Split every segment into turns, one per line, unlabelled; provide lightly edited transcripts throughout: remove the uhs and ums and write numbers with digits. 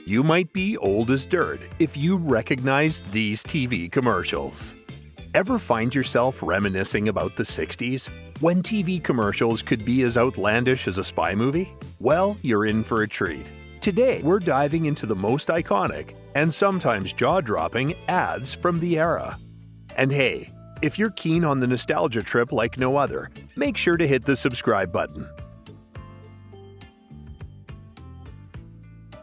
You might be old as dirt if you recognize these TV commercials. Ever find yourself reminiscing about the 60s, when TV commercials could be as outlandish as a spy movie? Well, you're in for a treat. Today, we're diving into the most iconic, and sometimes jaw-dropping, ads from the era. And hey, if you're keen on the nostalgia trip like no other, make sure to hit the subscribe button.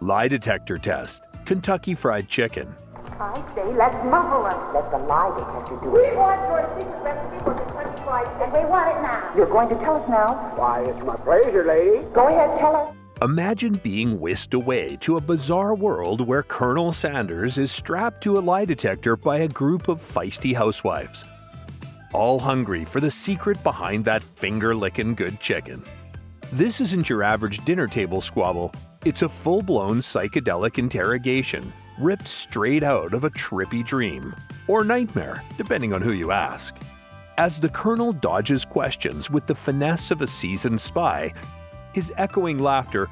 Lie detector test. Kentucky Fried Chicken.
I say, let's muzzle them. Let the lie detector do it.
We want your secret recipe for Kentucky Fried Chicken.
And we want it now. You're going to tell us now?
Why, it's my pleasure, lady.
Go ahead, tell us.
Imagine being whisked away to a bizarre world where Colonel Sanders is strapped to a lie detector by a group of feisty housewives, all hungry for the secret behind that finger-licking good chicken. This isn't your average dinner table squabble. It's a full-blown psychedelic interrogation, ripped straight out of a trippy dream, or nightmare, depending on who you ask. As the Colonel dodges questions with the finesse of a seasoned spy, his echoing laughter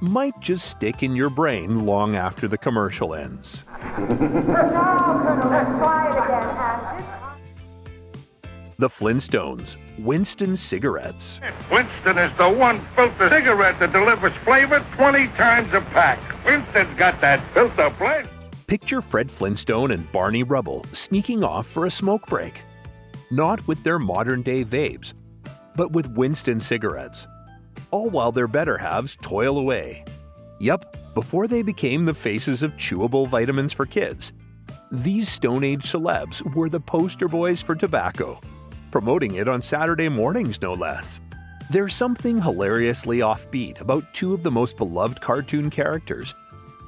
might just stick in your brain long after the commercial ends.
No, Colonel, let's try it again.
The Flintstones, Winston cigarettes.
Winston is the one filter cigarette that delivers flavor 20 times a pack. Winston's got that filter flavor.
Picture Fred Flintstone and Barney Rubble sneaking off for a smoke break. Not with their modern-day vapes, but with Winston cigarettes. All while their better halves toil away. Yup, before they became the faces of chewable vitamins for kids, these Stone Age celebs were the poster boys for tobacco, promoting it on Saturday mornings no less. There's something hilariously offbeat about two of the most beloved cartoon characters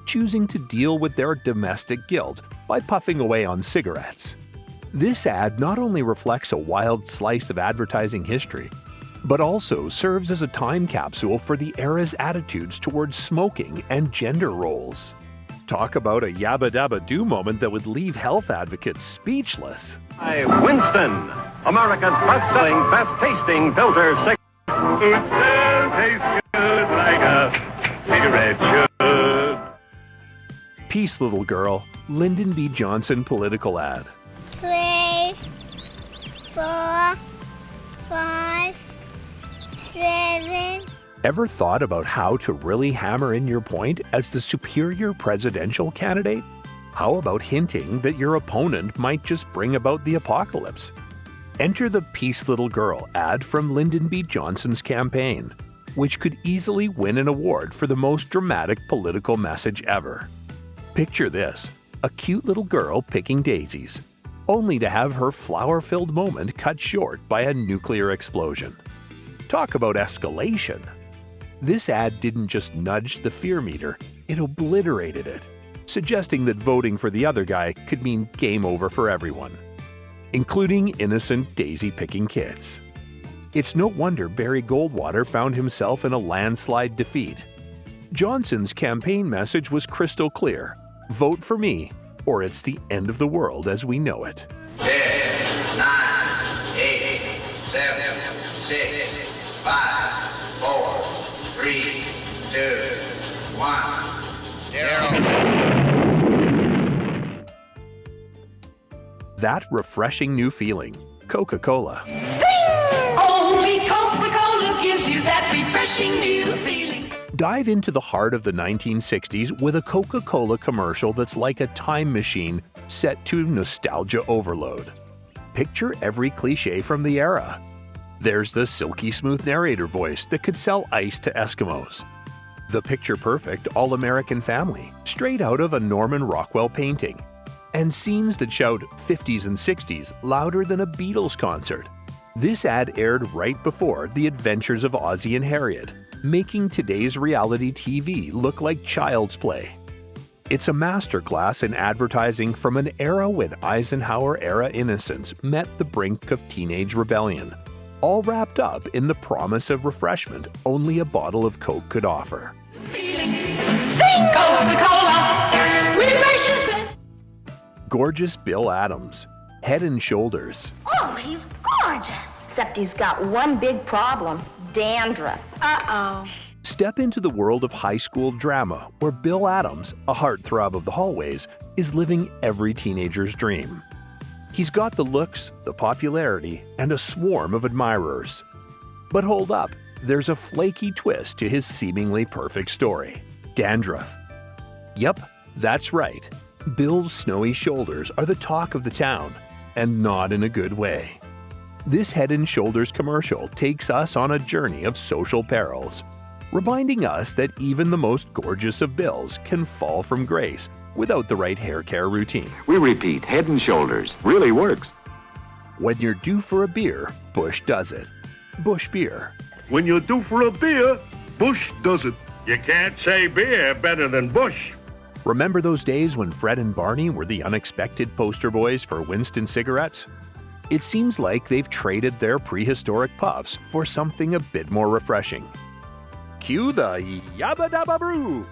choosing to deal with their domestic guilt by puffing away on cigarettes. This ad not only reflects a wild slice of advertising history, but also serves as a time capsule for the era's attitudes towards smoking and gender roles. Talk about a yabba dabba do moment that would leave health advocates speechless.
Winston, America's best-selling, best-tasting filter cigarette.
It still tastes good like a cigarette should.
Peace, little girl. Lyndon B. Johnson political ad.
3, 4, 5, 7.
Ever thought about how to really hammer in your point as the superior presidential candidate? How about hinting that your opponent might just bring about the apocalypse? Enter the Peace Little Girl ad from Lyndon B. Johnson's campaign, which could easily win an award for the most dramatic political message ever. Picture this, a cute little girl picking daisies, only to have her flower-filled moment cut short by a nuclear explosion. Talk about escalation. This ad didn't just nudge the fear meter, it obliterated it, suggesting that voting for the other guy could mean game over for everyone, including innocent daisy-picking kids. It's no wonder Barry Goldwater found himself in a landslide defeat. Johnson's campaign message was crystal clear: vote for me, or it's the end of the world as we know it.
10, 9, 8, 7, 6, 5, 4, 3, 2, 1, 0.
That refreshing new feeling, Coca-Cola.
Only Coca-Cola gives you that refreshing new feeling.
Dive into the heart of the 1960s with a Coca-Cola commercial that's like a time machine set to nostalgia overload. Picture every cliché from the era. There's the silky smooth narrator voice that could sell ice to Eskimos. The picture-perfect all-American family, straight out of a Norman Rockwell painting. And scenes that shout 50s and 60s louder than a Beatles concert. This ad aired right before The Adventures of Ozzie and Harriet, making today's reality TV look like child's play. It's a masterclass in advertising from an era when Eisenhower-era innocence met the brink of teenage rebellion, all wrapped up in the promise of refreshment only a bottle of Coke could offer.
Coca-Cola, refreshment.
Gorgeous Bill Adams, Head and Shoulders.
Oh, he's gorgeous. Except he's got one big problem: dandruff.
Uh-oh.
Step into the world of high school drama where Bill Adams, a heartthrob of the hallways, is living every teenager's dream. He's got the looks, the popularity, and a swarm of admirers. But hold up, there's a flaky twist to his seemingly perfect story: dandruff. Yep, that's right. Bill's snowy shoulders are the talk of the town, and not in a good way. This Head & Shoulders commercial takes us on a journey of social perils, reminding us that even the most gorgeous of Bills can fall from grace without the right hair care routine.
We repeat, Head & Shoulders really works.
When you're due for a beer, Busch does it. Busch Beer.
When you're due for a beer, Busch does it. You can't say beer better than Busch.
Remember those days when Fred and Barney were the unexpected poster boys for Winston cigarettes? It seems like they've traded their prehistoric puffs for something a bit more refreshing. Cue the Yabba Dabba Brew!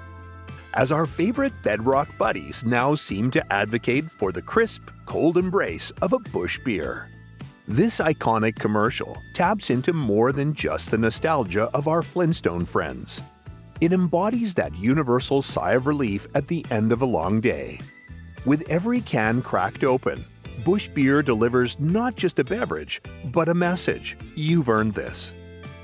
As our favorite bedrock buddies now seem to advocate for the crisp, cold embrace of a Busch beer. This iconic commercial taps into more than just the nostalgia of our Flintstone friends. It embodies that universal sigh of relief at the end of a long day. With every can cracked open, Busch Beer delivers not just a beverage, but a message. You've earned this.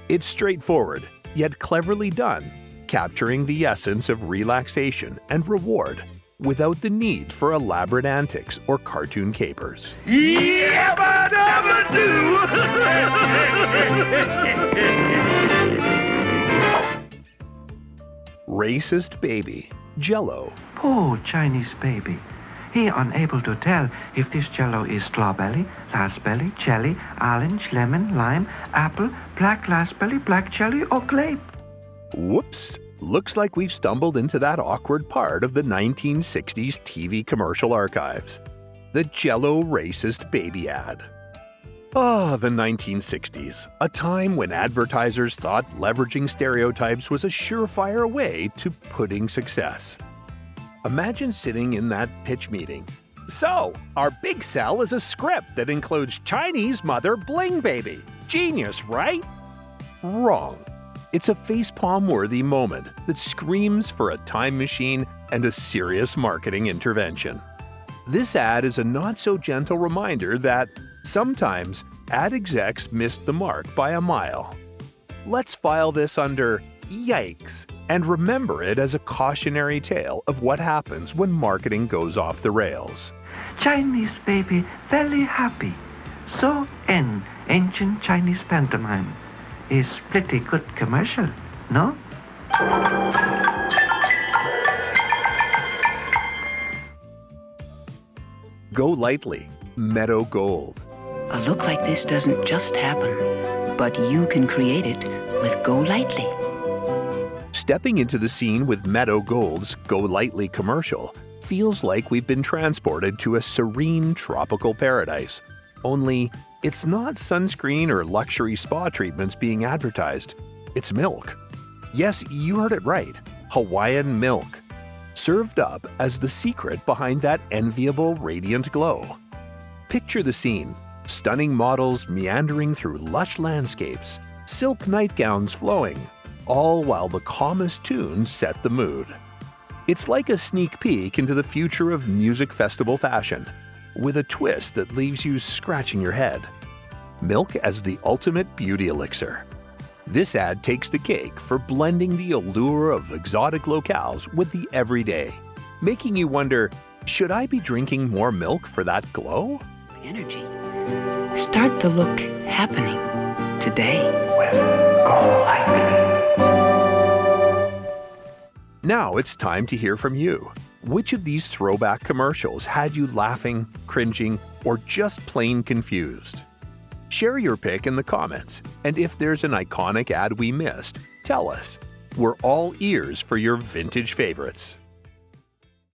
It's straightforward, yet cleverly done, capturing the essence of relaxation and reward without the need for elaborate antics or cartoon capers.
Yabba Dabba
Racist baby, Jell-O.
Poor Chinese baby. He unable to tell if this Jell-O is strawberry, raspberry, jelly, orange, lemon, lime, apple, black raspberry, black jelly, or grape.
Whoops! Looks like we've stumbled into that awkward part of the 1960s TV commercial archives. The Jell-O racist baby ad. Ah, the 1960s, a time when advertisers thought leveraging stereotypes was a surefire way to pudding success. Imagine sitting in that pitch meeting. So, our big sell is a script that includes Chinese mother bling baby. Genius, right? Wrong. It's a facepalm-worthy moment that screams for a time machine and a serious marketing intervention. This ad is a not-so-gentle reminder that sometimes ad execs missed the mark by a mile. Let's file this under Yikes and remember it as a cautionary tale of what happens when marketing goes off the rails.
Chinese baby very happy. So in ancient Chinese pantomime is pretty good commercial, no?
Go lightly, Meadow Gold.
A look like this doesn't just happen, but you can create it with Go Lightly.
Stepping into the scene with Meadow Gold's Go Lightly commercial feels like we've been transported to a serene tropical paradise. Only, it's not sunscreen or luxury spa treatments being advertised. It's milk. Yes, you heard it right. Hawaiian milk. Served up as the secret behind that enviable radiant glow. Picture the scene. Stunning models meandering through lush landscapes, silk nightgowns flowing, all while the calmest tunes set the mood. It's like a sneak peek into the future of music festival fashion, with a twist that leaves you scratching your head. Milk as the ultimate beauty elixir. This ad takes the cake for blending the allure of exotic locales with the everyday, making you wonder, should I be drinking more milk for that glow?
Energy. Start the look happening today.
Now it's time to hear from you. Which of these throwback commercials had you laughing, cringing, or just plain confused? Share your pick in the comments, and if there's an iconic ad we missed, tell us. We're all ears for your vintage favorites.